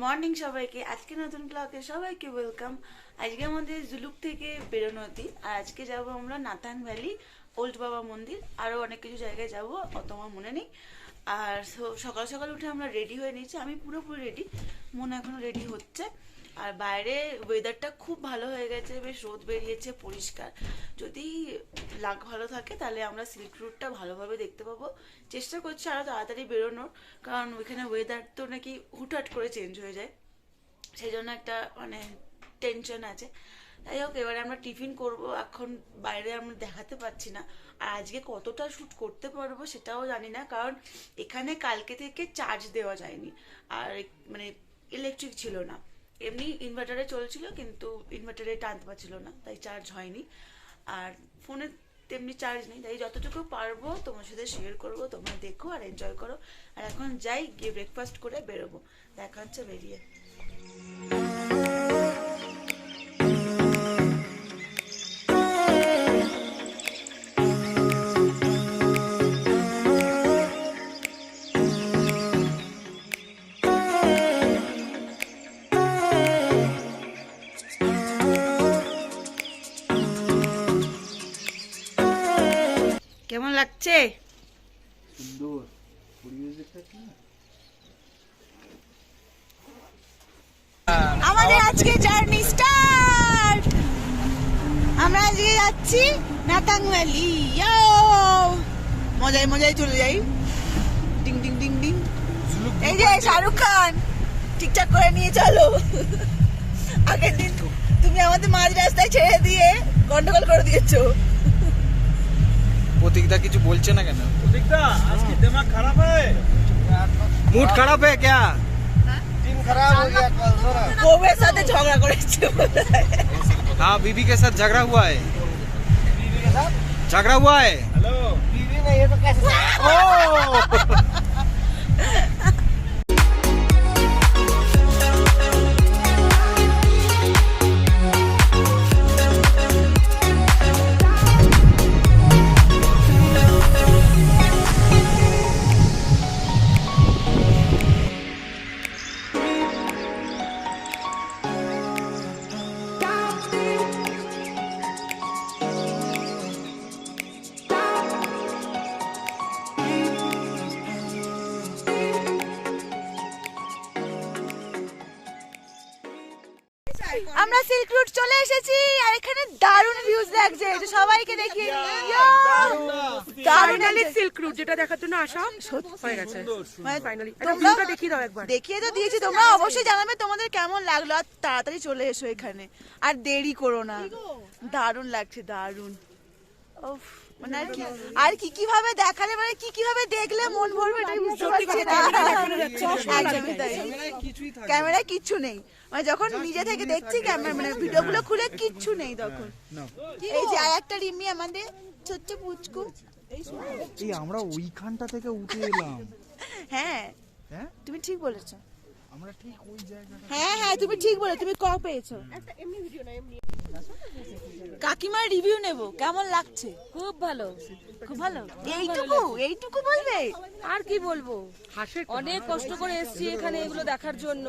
Morning সবাইকে, আজকে নতুন ব্লগে সবাইকে ওয়েলকাম। আজকে আমাদের জুলুক থেকে বেরোনোতি, আর আজকে যাব আমরা নাথাং ভ্যালি, ওল্ড বাবা মন্দির, আরও অনেক কিছু জায়গায় যাব, অত আমার মনে নেই। আর সকাল সকাল উঠে আমরা রেডি হয়ে নিয়েছি, আমি পুরোপুরি রেডি, মনে এখনো রেডি হচ্ছে। আর বাইরে ওয়েদারটা খুব ভালো হয়ে গেছে, বেশ রোদ বেরিয়েছে, পরিষ্কার। যদি লাক ভালো থাকে তাহলে আমরা সিল্ক রুটটা ভালোভাবে দেখতে পাবো। চেষ্টা করছি আরও তাড়াতাড়ি বেরোনোর, কারণ ওইখানে ওয়েদার তো নাকি হুটহাট করে চেঞ্জ হয়ে যায়, সেই জন্য একটা মানে টেনশন আছে। যাই হোক, এবারে আমরা টিফিন করব। এখন বাইরে আমরা দেখাতে পারছি না, আর আজকে কতটা শ্যুট করতে পারবো সেটাও জানি না, কারণ এখানে কালকে থেকে চার্জ দেওয়া যায়নি, আর মানে ইলেকট্রিক ছিল না। এমনি ইনভার্টারে চলছিল, কিন্তু ইনভার্টারে টানতে পারছিল না, তাই চার্জ হয়নি। আর ফোনে তেমনি চার্জ নেই, তাই যতটুকু পারবো তোমার সাথে শেয়ার করবো, তোমরা দেখো আর এনজয় করো। আর এখন যাই, গিয়ে ব্রেকফাস্ট করে বেরোবো। দেখা হচ্ছে বেরিয়ে। কেমন লাগছে? সুন্দর পরিবেশ দেখতে। আমাদের আজকে জার্নি স্টার্ট। আমরা আজকে যাচ্ছি নাথাং ভ্যালি। মজায় মজায় চলে যাই। Ding ding ding ding. এই যে শাহরুখ খান, ঠিকঠাক করে নিয়ে চলো। আগের দিন তুমি আমাদের মাঝ রাস্তায় ছেড়ে দিয়ে গন্ডগোল করে দিয়েছো। প্রতীকদা কিছু বলছে না কেন? प्रतीकदा आज की दिमाग खराब है, मूड खराब है क्या? दिन खराब हो गया कल थोड़ा। বউয়ের সাথে ঝগড়া করেছে। हाँ, बीबी के साथ झगड़ा हुआ है। बीवी के साथ झगड़ा हुआ है। हेलो बीवी नहीं है तो कैसे? আমরা সিল্ক রুট চলে এসেছি, আর এখানে দারুণ ভিউজ লাগছে, যে সবাইকে দেখিয়ে দারুণ সিল্ক রুট যেটা দেখার জন্য আসা হয়ে গেছে ফাইনালি। তোমরা দেখিয়ে দাও একবার। দেখিয়ে তো দিয়েছি, তোমরা অবশ্যই জানাবে তোমাদের কেমন লাগলো, আর তাড়াতাড়ি চলে এসো এখানে, আর দেরি করো না। দারুণ লাগছে, দারুণ। উফ, মানে আর কি কিভাবে দেখালে, মানে কি কিভাবে দেখলে মন ভরবে এটাই বুঝতে পারছি না। একদমই তাই, ক্যামেরায় কিচ্ছু নেই, মানে যখন নিজে থেকে দেখছি ক্যামেরা মানে ভিডিওগুলো খুলে কিচ্ছু নেই তখন। এই যে আর একটা রিমি আমাদের ছোট্ট পুচকু। এই আমরা ওইখানটা থেকে উঠে এলাম। হ্যাঁ হ্যাঁ, তুমি ঠিক বলেছো। আমরা ঠিক ওই জায়গাটা। হ্যাঁ হ্যাঁ, তুমি ঠিক বলে, তুমি ক পেয়েছো। কাকিমার রিভিউ নেব, কেমন লাগছে? খুব ভালো, খুব ভালো। এইটুকু এইটুকু বলবে? আর কি বলবো, অনেক কষ্ট করে এসেছি এখানে এগুলো দেখার জন্য,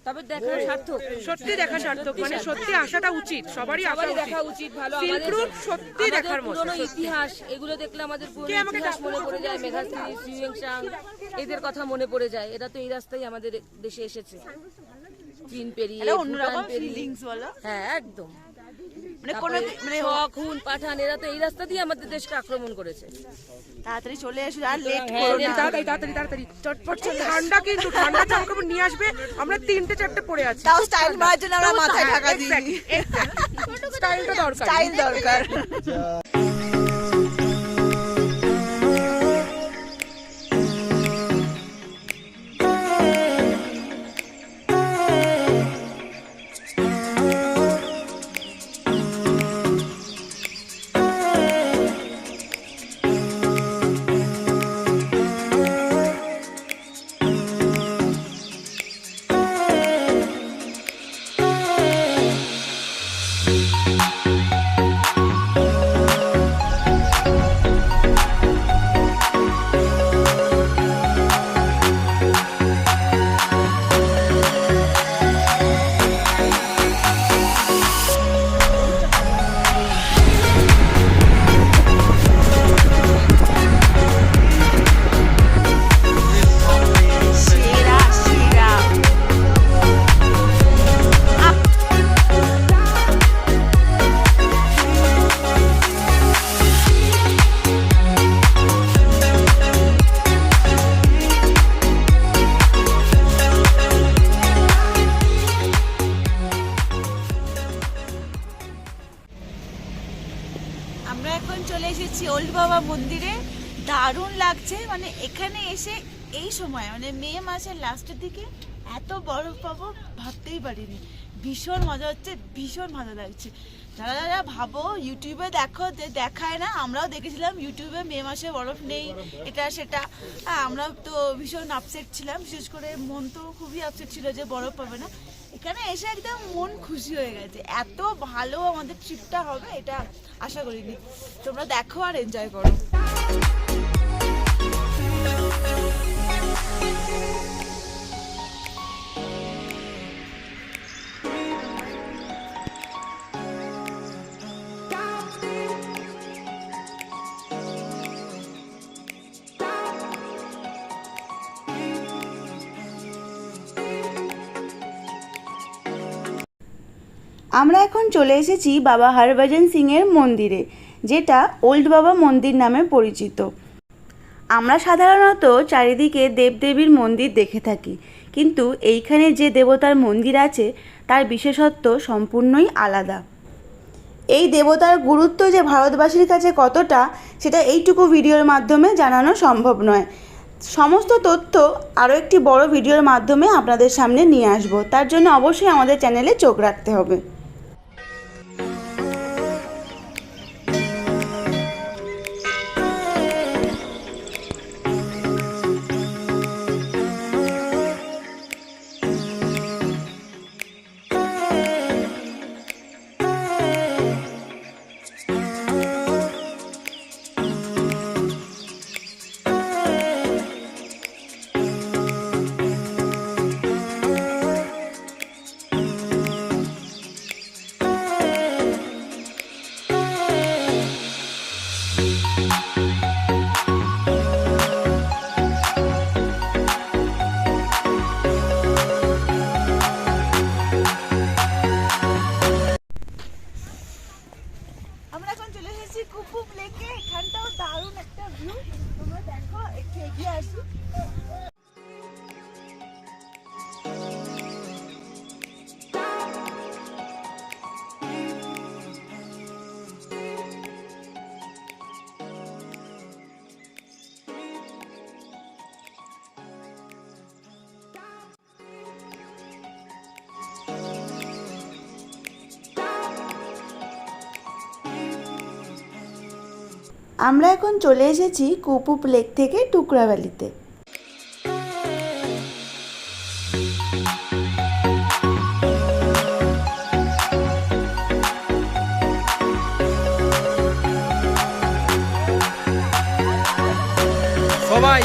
তবে দেখার সার্থক, সত্যি দেখা সার্থক, মানে সত্যি আসাটা উচিত, সবারই দেখা উচিত। ভালো, আমাদের সত্যি দেখার মতো পুরনো ইতিহাস, এগুলো দেখলে আমাদের পুরনো ইতিহাস মনে পড়ে যায়। মেঘাশ্রী, শ্রীংসাং, এদের কথা মনে পড়ে যায়। এরা তো এই রাস্তায় আমাদের দেশে এসেছে, চীন পেরিয়ে, অন্যরকম ফিলিংস বলো। হ্যাঁ একদম, মানে কোন মানে খুন পাঠান, এরা তো এই রাস্তা দিয়ে আমাদের দেশকে আক্রমণ করেছে। তাড়াতাড়ি চলে এসো, আর লেট করো না। তাড়াতাড়ি চটপট চলে। ঠান্ডা কিন্তু, ঠান্ডা জামাকাপড় নিয়ে আসবে, আমরা 3-4টে পরে আছি। তাও স্টাইল মারার জন্য আমরা মাথায় ঢাকা দিই। স্টাইলটা দরকার, স্টাইল দরকার। আমরা এখন চলে এসেছি ওল্ড বাবা মন্দিরে। দারুণ লাগছে, মানে এখানে এসে এই সময় মানে মে মাসের লাস্টের দিকে এত বরফ পাবো ভাবতেই পারিনি। ভীষণ মজা হচ্ছে, ভীষণ ভালো লাগছে। যারা যারা ভাবো ইউটিউবে দেখো যে দেখায় না, আমরাও দেখেছিলাম ইউটিউবে মে মাসে বরফ নেই এটা সেটা। আমরা তো ভীষণ আপসেট ছিলাম, বিশেষ করে মন তো খুবই আপসেট ছিল যে বরফ পাবে না। এখানে এসে একদম মন খুশি হয়ে গেছে, এত ভালো আমাদের ট্রিপটা হবে এটা আশা করিনি। তোমরা দেখো আর এনজয় করো। আমরা এখন চলে এসেছি বাবা হরভজন সিংয়ের মন্দিরে, যেটা ওল্ড বাবা মন্দির নামে পরিচিত। আমরা সাধারণত চারিদিকে দেবদেবীর মন্দির দেখে থাকি, কিন্তু এইখানে যে দেবতার মন্দির আছে তার বিশেষত্ব সম্পূর্ণই আলাদা। এই দেবতার গুরুত্ব যে ভারতবাসীর কাছে কতটা, সেটা এইটুকু ভিডিওর মাধ্যমে জানানো সম্ভব নয়। সমস্ত তথ্য আরও একটি বড় ভিডিওর মাধ্যমে আপনাদের সামনে নিয়ে আসব, তার জন্য অবশ্যই আমাদের চ্যানেলে চোখ রাখতে হবে। আমরা এখন চলে এসেছি কুপুপ লেকে। এখানটাও দারুণ একটা ভিউ, তোমরা দেখো। একটু এগিয়ে আসি। আমরা এখন চলে এসেছি কুপুপ লেক থেকে টুকরা ভ্যালিতে। সবাই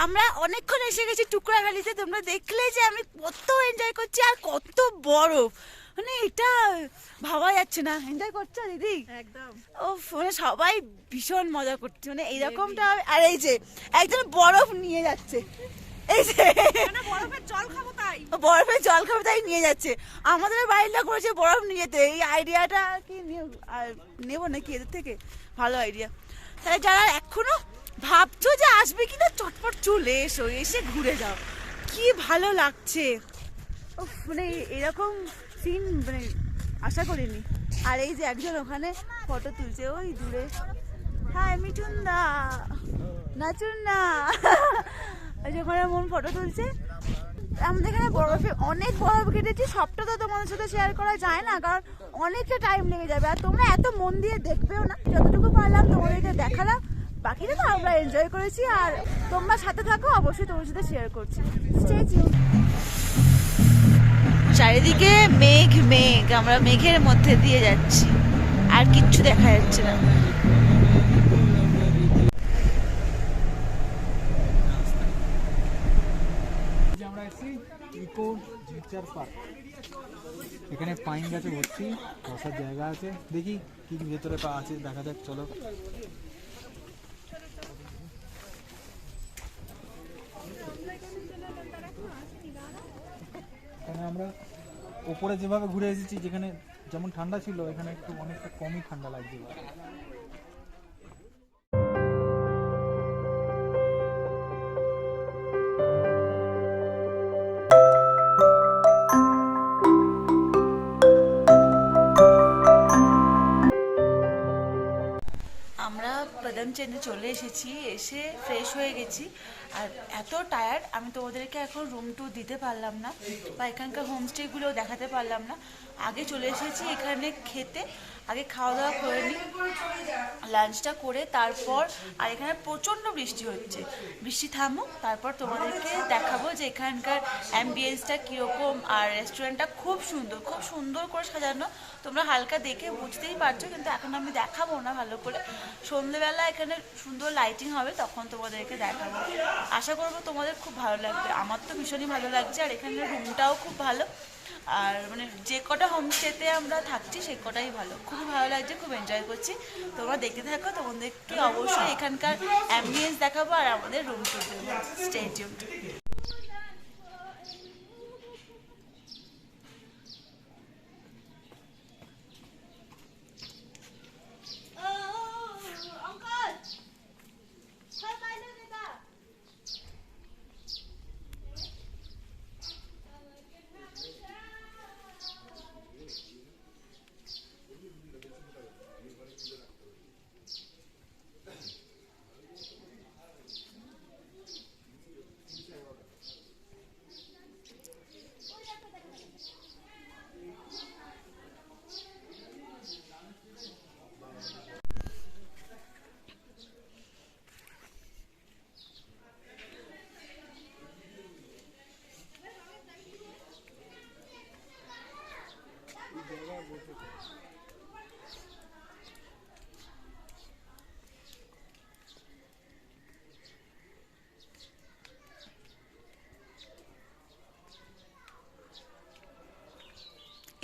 আমরা অনেকক্ষণ এসে গেছি টুকরা ভ্যালিতে। তোমরা দেখলে যে আমি কত এনজয় করছি আর কত বরফ, মানে এটা ভাবা যাচ্ছে না। এনজয় করছো দিদি? একদম। ও মানে সবাই ভীষণ মজা করছে, মানে এইরকমটা। আর এই যে একজন বরফ নিয়ে যাচ্ছে, এই যে বরফের জল খাবো তাই নিয়ে যাচ্ছে। আমাদের বাড়ির লোক করেছে বরফ নিয়ে যেতে। এই আইডিয়াটা কি নেবো নাকি এদের থেকে? ভালো আইডিয়া। তাহলে যারা এখনো ভাবছো যে আসবে কিনা, চটপট চলে এসো, এসে ঘুরে যাও, কি ভালো লাগছে। মানে এরকম সিন মানে আশা করিনি। আর এই যে একজন ওখানে ফটো তুলছে ওই দূরে। হ্যাঁ মিঠুন দা, নাচুন না। ওই যে ওখানে মন ফটো তুলছে। আমাদের এখানে বরফে অনেক বরফ কেটেছি, সবটা তো তোমাদের সাথে শেয়ার করা যায় না, কারণ অনেকটা টাইম লেগে যাবে। আর তোমরা এত মন দিয়ে দেখবেও না, যতটুকু পারলাম তোমাদেরকে দেখালাম। বাকিটা তো আমরা এনজয় করেছি, আর তোমরা সাথে থাকো, অবশ্যই তোমার সাথে শেয়ার করছি। Stay tuned. চারিদিকে মেঘ মেঘ, আমরা মেঘের মধ্যে দিয়ে যাচ্ছি, আর কিচ্ছু দেখা যাচ্ছে না। আমরা এসেছি ইকো নেচার পার্ক। এখানে পাইন গাছে ভর্তি, বসার জায়গা আছে, দেখি কি কি ভেতরে আছে, দেখা যাক, চলো। এখানে আমরা ওপরে যেভাবে ঘুরে এসেছি, যেখানে যেমন ঠান্ডা ছিল, এখানে একটু অনেকটা কমই ঠান্ডা লাগছে। আমরা প্রধান চেনে চলে এসেছি, এসে ফ্রেশ হয়ে গেছি, আর এত টায়ার্ড আমি তোমাদেরকে এখন রুম ট্যুর দিতে পারলাম না, বা এখানকার হোমস্টেগুলোও দেখাতে পারলাম না। আগে চলে এসেছি এখানে খেতে, আগে খাওয়া দাওয়া করে নিই, লাঞ্চটা করে তারপর। আর এখানে প্রচণ্ড বৃষ্টি হচ্ছে, বৃষ্টি থামুক তারপর তোমাদেরকে দেখাবো যে এখানকার অ্যাম্বিয়েন্সটা কীরকম। আর রেস্টুরেন্টটা খুব সুন্দর করে সাজানো, তোমরা হালকা দেখে বুঝতেই পারছো, কিন্তু এখন আমি দেখাবো না ভালো করে। সন্ধ্যেবেলা এখানে সুন্দর লাইটিং হবে, তখন তোমাদেরকে দেখাবো। আশা করবো তোমাদের খুব ভালো লাগবে, আমার তো ভীষণই ভালো লাগছে। আর এখানের রুমটাও খুব ভালো, আর মানে যে কটা হোমস্টেতে আমরা থাকছি সে কটাই ভালো, খুবই ভালো লাগছে, খুব এনজয় করছি। তোমরা দেখতে থাকো, তোমাদেরকে অবশ্যই এখানকার অ্যাম্বিয়েন্স দেখাবো আর আমাদের রুম টুর দেবো। Stay tuned.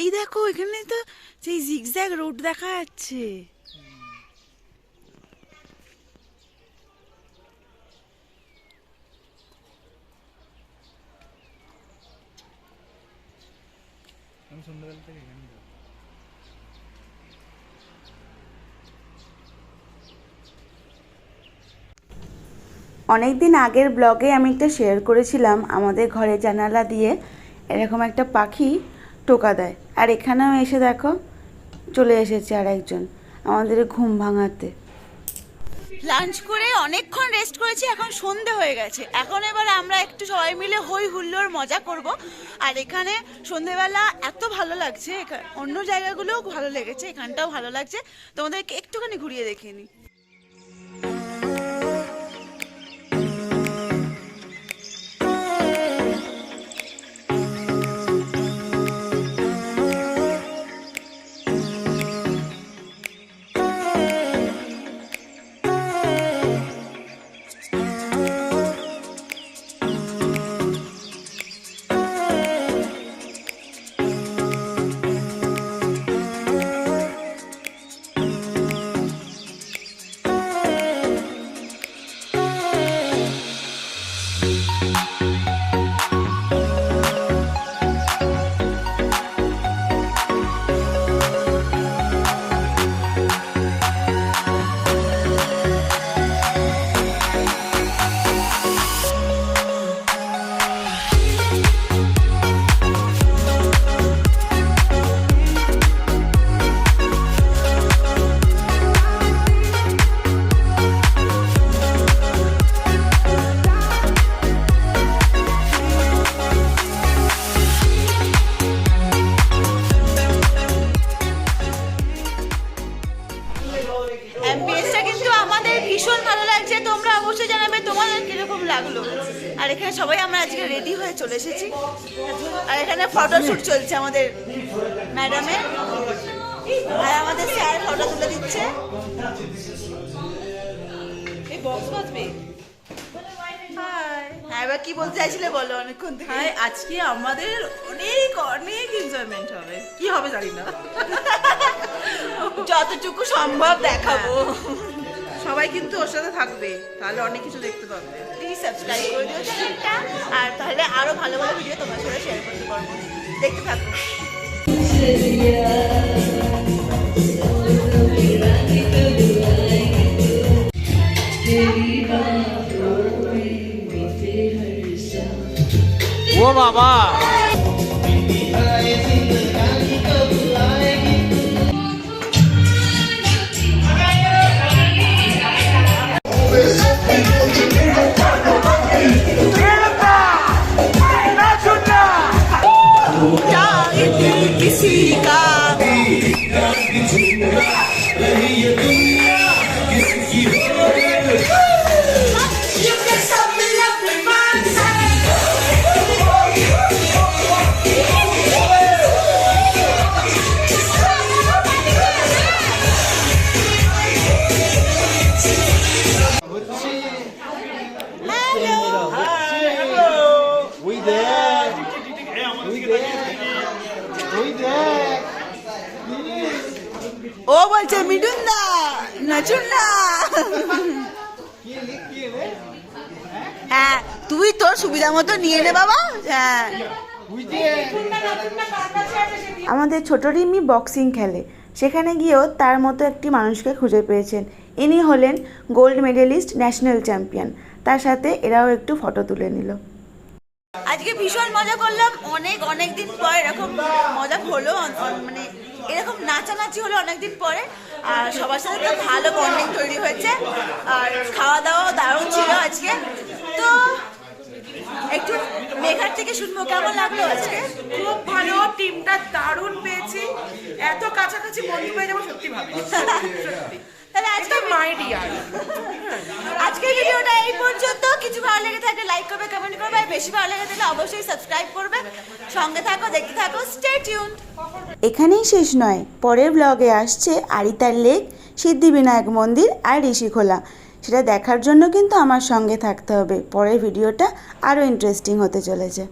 এই দেখো, এখানে তো সেই জিগজ্যাগ রোড দেখা যাচ্ছে। আমি সন্ধ্যাবেলা থেকে এখানে যাবো। অনেকদিন আগের ব্লগে আমি একটা শেয়ার করেছিলাম, আমাদের ঘরে জানালা দিয়ে এরকম একটা পাখি টোকা দেয়, আর এখানেও এসে দেখো চলে এসেছে আর একজন আমাদের ঘুম ভাঙাতে। লাঞ্চ করে অনেকক্ষণ রেস্ট করেছি, এখন সন্ধে হয়ে গেছে, এখন এবার আমরা একটু সবাই মিলে হই হুল্লোড় মজা করব। আর এখানে সন্ধেবেলা এত ভালো লাগছে, অন্য জায়গাগুলোও ভালো লেগেছে, এখানটাও ভালো লাগছে, তোমাদেরকে একটুখানি ঘুরিয়ে দেখিয়ে নিই। ভীষণ ভালো লাগছে, তোমরা অবশ্যই জানাবে তোমাদের কিরকম লাগলো। আর এখানে সবাই আমরা আজকে রেডি হয়ে চলে এসেছি, আর এখানে ফটোশুট চলছে আমাদের ম্যাডামের, আর আমাদের স্যার ফটো তুলে দিচ্ছে। এই বক্স বাজবে। হ্যাঁ, এবার কি বলতে চাইছিলে বলো, অনেকক্ষণ থেকে। হ্যাঁ, আজকে আমাদের অনেক অনেক এনজয়মেন্ট হবে, কি হবে জানি না, যতটুকু সম্ভব দেখাবো। সবাই কিন্তু ওর সাথে থাকবে, তাহলে অনেক কিছু দেখতে পাবে। প্লিজ সাবস্ক্রাইব করে দিও চ্যানেলটা, আর তাহলে আরো ভালো ভালো ভিডিও তোমার সাথে শেয়ার করতে পারবো। দেখতে থাকো। ও বাবা किसी का ওই দেখ ওই দেখ ওই দেখ ও বলছে মিঠুন দা নাচুন না। হ্যাঁ, তুই তোর সুবিধা মতো নিয়ে নে বাবা। হ্যাঁ, আমাদের ছোট রিমি বক্সিং খেলে, সেখানে গিয়েও তার মতো একটি মানুষকে খুঁজে পেয়েছেন। ইনি হলেন গোল্ড মেডেলিস্ট, ন্যাশনাল চ্যাম্পিয়ন। তার সাথে এরাও একটু ফটো তুলে নিল। আজকে ভীষণ মজা করলাম, অনেক দিন পর এরকম মজা হলো, মানে এরকম নাচানাচি হলো অনেকদিন পরে, আর সবার সাথে তো ভালো বন্ডিং তৈরি হয়েছে, আর খাওয়া দাওয়া দারুণ ছিল আজকে। তো একটু মেঘার থেকে শুনবো কেমন লাগলো আজকে। খুব ভালো, টিমটা দারুণ পেয়েছি, এত কাছাকাছি বন্ধু পেয়ে যাবো সত্যি ভালো, সত্যি। তাহলে আজকে মাই ডিয়ার, আজকের ভিডিওটা এই পর্যন্ত। কিছু ভালো লেগে থাকলে লাইক করবে, কমেন্ট করবে, আর বেশি ভালো লেগে থাকলে অবশ্যই সাবস্ক্রাইব করবে। সঙ্গে থাকো, দেখতে থাকো, স্টে টিউনড। এখানেই শেষ নয়, পরের ব্লগে আসছে আরিতার লেক, সিদ্ধিবিনায়ক মন্দির আর ঋষিখোলা। সেটা দেখার জন্য কিন্তু আমার সঙ্গে থাকতে হবে, পরের ভিডিওটা আরও ইন্টারেস্টিং হতে চলেছে।